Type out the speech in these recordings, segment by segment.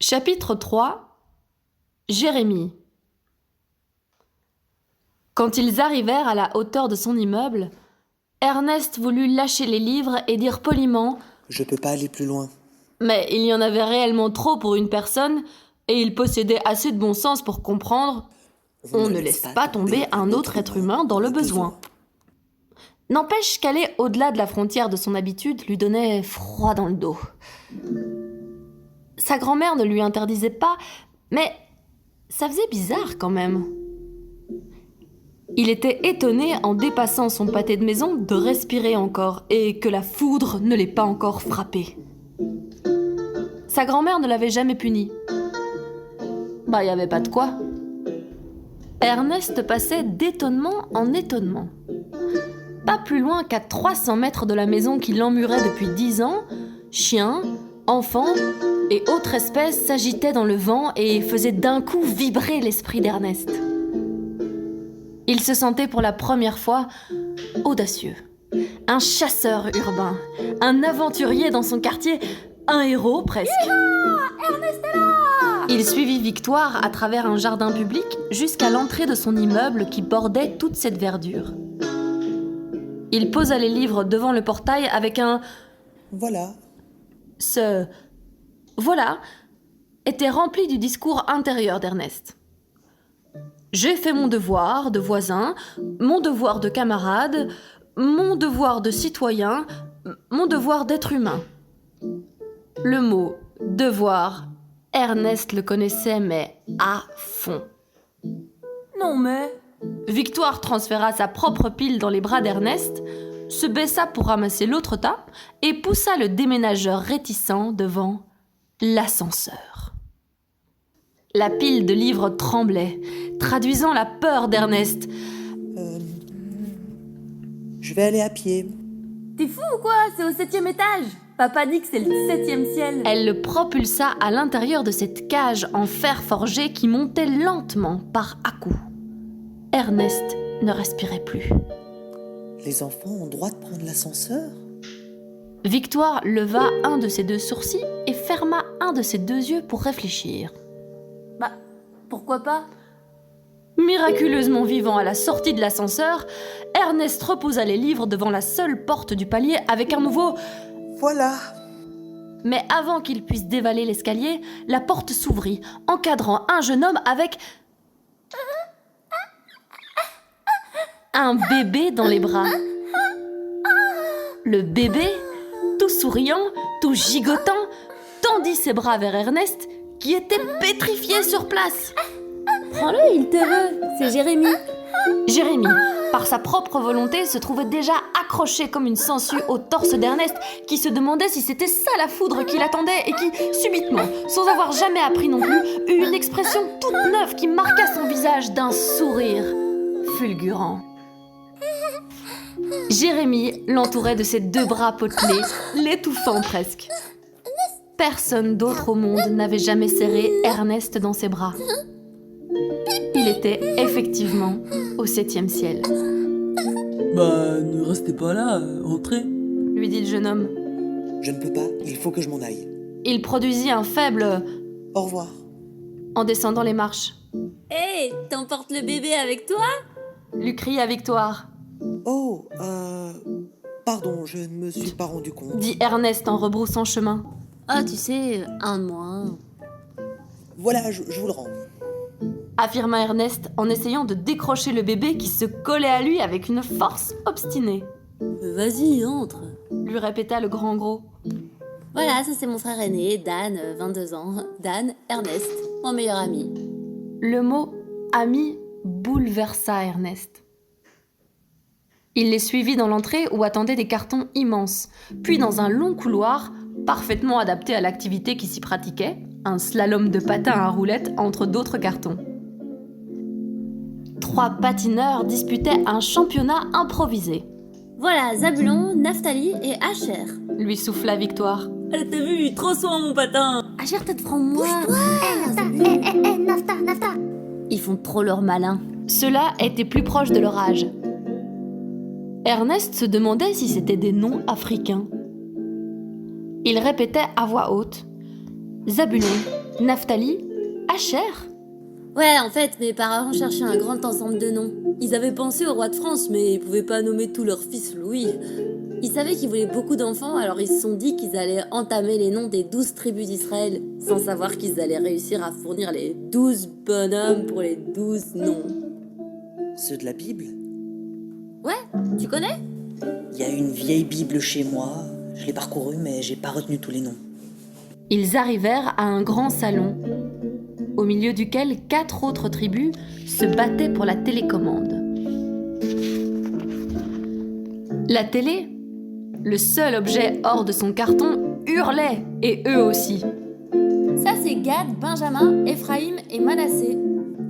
Chapitre 3. Jérémie. Quand ils arrivèrent à la hauteur de son immeuble, Ernest voulut lâcher les livres et dire poliment « Je peux pas aller plus loin. » Mais il y en avait réellement trop pour une personne, et il possédait assez de bon sens pour comprendre « On ne laisse pas tomber un autre être humain dans le besoin ». N'empêche qu'aller au-delà de la frontière de son habitude lui donnait froid dans le dos. Sa grand-mère ne lui interdisait pas, mais ça faisait bizarre quand même. Il était étonné en dépassant son pâté de maison de respirer encore et que la foudre ne l'ait pas encore frappé. Sa grand-mère ne l'avait jamais puni. Il n'y avait pas de quoi. Ernest passait d'étonnement en étonnement. Pas plus loin qu'à 300 mètres de la maison qui l'emmurait depuis 10 ans, chiens, enfants et autres espèces s'agitaient dans le vent et faisaient d'un coup vibrer l'esprit d'Ernest. Il se sentait pour la première fois audacieux. Un chasseur urbain, un aventurier dans son quartier, un héros presque. Ernest est là! Il suivit Victoire à travers un jardin public jusqu'à l'entrée de son immeuble qui bordait toute cette verdure. Il posa les livres devant le portail avec un « Voilà. » Ce « voilà » était rempli du discours intérieur d'Ernest. J'ai fait mon devoir de voisin, mon devoir de camarade, mon devoir de citoyen, mon devoir d'être humain. Le mot « devoir », Ernest le connaissait, mais à fond. Non mais... Victoire transféra sa propre pile dans les bras d'Ernest, se baissa pour ramasser l'autre tas et poussa le déménageur réticent devant l'ascenseur. La pile de livres tremblait, traduisant la peur d'Ernest. Je vais aller à pied. T'es fou ou quoi? C'est au 7e étage. Papa dit que c'est le 7e ciel. Elle le propulsa à l'intérieur de cette cage en fer forgé qui montait lentement par à-coups. Ernest ne respirait plus. Les enfants ont droit de prendre l'ascenseur? Victoire leva un de ses deux sourcils et ferma un de ses deux yeux pour réfléchir. Bah, pourquoi pas? Miraculeusement vivant à la sortie de l'ascenseur, Ernest reposa les livres devant la seule porte du palier avec un nouveau « Voilà !» Mais avant qu'il puisse dévaler l'escalier, la porte s'ouvrit, encadrant un jeune homme avec un bébé dans les bras. Le bébé, tout souriant, tout gigotant, tendit ses bras vers Ernest, qui était pétrifié sur place. Prends-le, il te veut. C'est Jérémie. Jérémie, par sa propre volonté, se trouvait déjà accroché comme une sangsue au torse d'Ernest, qui se demandait si c'était ça la foudre qui l'attendait et qui, subitement, sans avoir jamais appris non plus, eut une expression toute neuve qui marqua son visage d'un sourire fulgurant. Jérémie l'entourait de ses deux bras potelés, l'étouffant presque. Personne d'autre au monde n'avait jamais serré Ernest dans ses bras. Il était effectivement au 7e ciel. Bah, ne restez pas là, entrez. Lui dit le jeune homme. Je ne peux pas, il faut que je m'en aille. Il produisit un faible Au revoir. en descendant les marches. Hé, t'emportes le bébé avec toi? Lui cria Victoire, Oh, pardon, je ne me suis pas rendu compte. dit Ernest en rebroussant chemin. Ah, tu sais, un de moins. Voilà, je vous le rends. Affirma Ernest en essayant de décrocher le bébé qui se collait à lui avec une force obstinée. Vas-y, entre. Lui répéta le grand gros. Voilà, ça c'est mon frère aîné, Dan, 22 ans. Dan, Ernest, mon meilleur ami. Le mot « ami » bouleversa Ernest. Il les suivit dans l'entrée où attendaient des cartons immenses, puis dans un long couloir, parfaitement adapté à l'activité qui s'y pratiquait, un slalom de patins à roulettes entre d'autres cartons. 3 patineurs disputaient un championnat improvisé, Voilà, Zabulon, Naphtali et Asher. lui souffla Victoire. Elle t'a vu, trop soin mon patin. Asher, t'as de franc-moi. Nafta. Ils font trop leur malin. Ceux-là étaient plus proches de leur âge. Ernest se demandait si c'était des noms africains. Il répétait à voix haute « Zabulon, Naphtali, Asher. Ouais, en fait, mes parents cherchaient un grand ensemble de noms. Ils avaient pensé au roi de France, mais ils pouvaient pas nommer tous leurs fils Louis. Ils savaient qu'ils voulaient beaucoup d'enfants, alors ils se sont dit qu'ils allaient entamer les noms des 12 tribus d'Israël, sans savoir qu'ils allaient réussir à fournir les 12 bonhommes pour les 12 noms. Ceux de la Bible? Ouais, tu connais? Il y a une vieille Bible chez moi. Je l'ai parcourue, mais j'ai pas retenu tous les noms. Ils arrivèrent à un grand salon, au milieu duquel 4 autres tribus se battaient pour la télécommande. La télé, le seul objet hors de son carton, hurlait, et eux aussi. Ça, c'est Gad, Benjamin, Ephraïm et Manassé.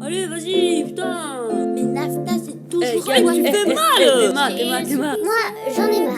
Allez, vas-y, putain! Mais Nafta, c'est toujours Gad, toi. tu fais mal! T'es mal. Moi, j'en ai marre.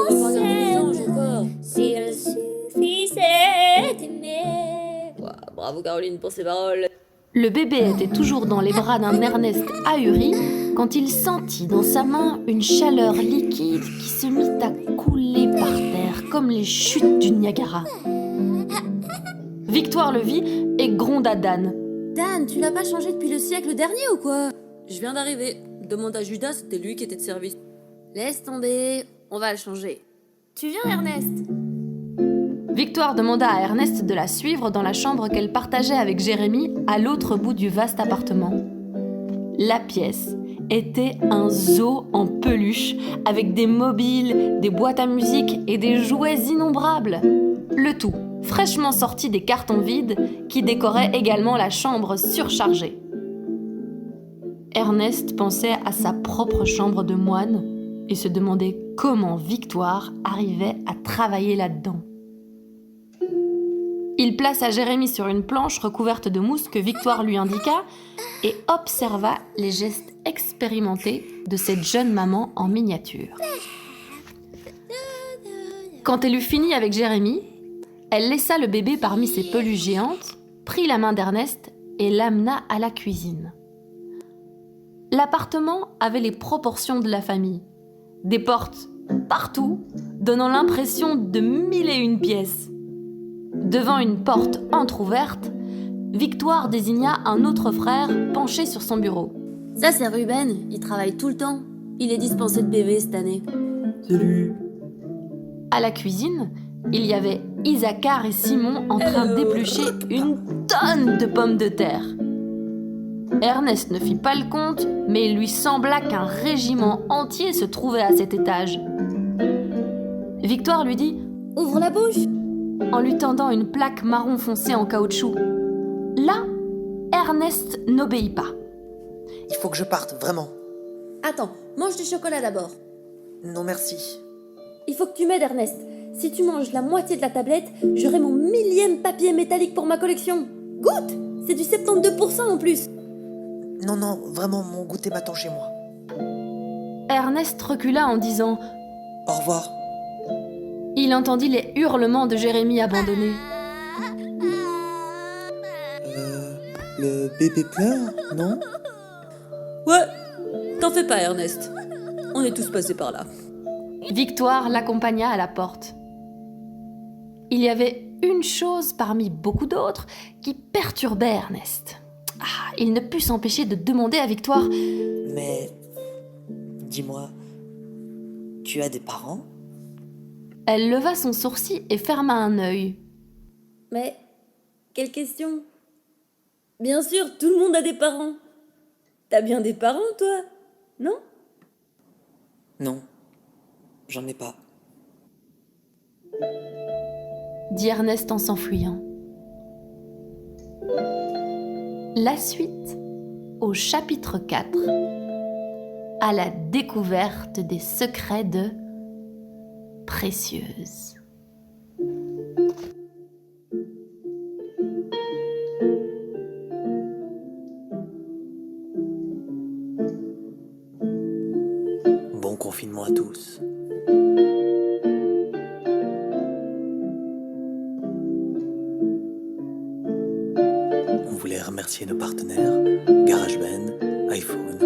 On va regarder les anges encore. S'il suffisait d'aimer. Ouah, bravo Caroline pour ces paroles. Le bébé était toujours dans les bras d'un Ernest ahuri quand il sentit dans sa main une chaleur liquide qui se mit à couler par terre comme les chutes du Niagara. Victoire le vit et gronda Dan. Dan, tu l'as pas changé depuis le siècle dernier ou quoi? Je viens d'arriver. Demande à Judas, c'était lui qui était de service. Laisse tomber, on va le changer. Tu viens, Ernest? Victoire demanda à Ernest de la suivre dans la chambre qu'elle partageait avec Jérémie à l'autre bout du vaste appartement. La pièce était un zoo en peluche avec des mobiles, des boîtes à musique et des jouets innombrables. Le tout fraîchement sorti des cartons vides qui décoraient également la chambre surchargée. Ernest pensait à sa propre chambre de moine et se demandait comment Victoire arrivait à travailler là-dedans. Il plaça Jérémie sur une planche recouverte de mousse que Victoire lui indiqua et observa les gestes expérimentés de cette jeune maman en miniature. Quand elle eut fini avec Jérémie, elle laissa le bébé parmi ses peluches géantes, prit la main d'Ernest et l'amena à la cuisine. L'appartement avait les proportions de la famille. Des portes partout, donnant l'impression de 1001 pièces. Devant une porte entr'ouverte, Victoire désigna un autre frère penché sur son bureau. Ça, c'est Ruben, il travaille tout le temps. Il est dispensé de bébé cette année. Salut. À la cuisine, il y avait Isaacar et Simon en train d'éplucher une tonne de pommes de terre. Ernest ne fit pas le compte, mais il lui sembla qu'un régiment entier se trouvait à cet étage. Victoire lui dit « Ouvre la bouche !» en lui tendant une plaque marron foncé en caoutchouc. Là, Ernest n'obéit pas. Il faut que je parte, vraiment. Attends, mange du chocolat d'abord. Non, merci. Il faut que tu m'aides, Ernest. Si tu manges la moitié de la tablette, j'aurai mon 1000e papier métallique pour ma collection. Goûte! C'est du 72% en plus. Non, non, vraiment, mon goûter m'attend chez moi. Ernest recula en disant Au revoir. Il entendit les hurlements de Jérémie abandonné. Le bébé pleure, non? Ouais, t'en fais pas, Ernest. On est tous passés par là. Victoire l'accompagna à la porte. Il y avait une chose parmi beaucoup d'autres qui perturbait Ernest. Il ne put s'empêcher de demander à Victoire Mais... dis-moi... tu as des parents? Elle leva son sourcil et ferma un œil. Mais, quelle question? Bien sûr, tout le monde a des parents. T'as bien des parents, toi? Non? Non, j'en ai pas. Dit Ernest en s'enfuyant. La suite au chapitre 4, à la découverte des secrets de Précieuse. Bon confinement à tous. On voulait remercier nos partenaires, GarageBand, iPhone,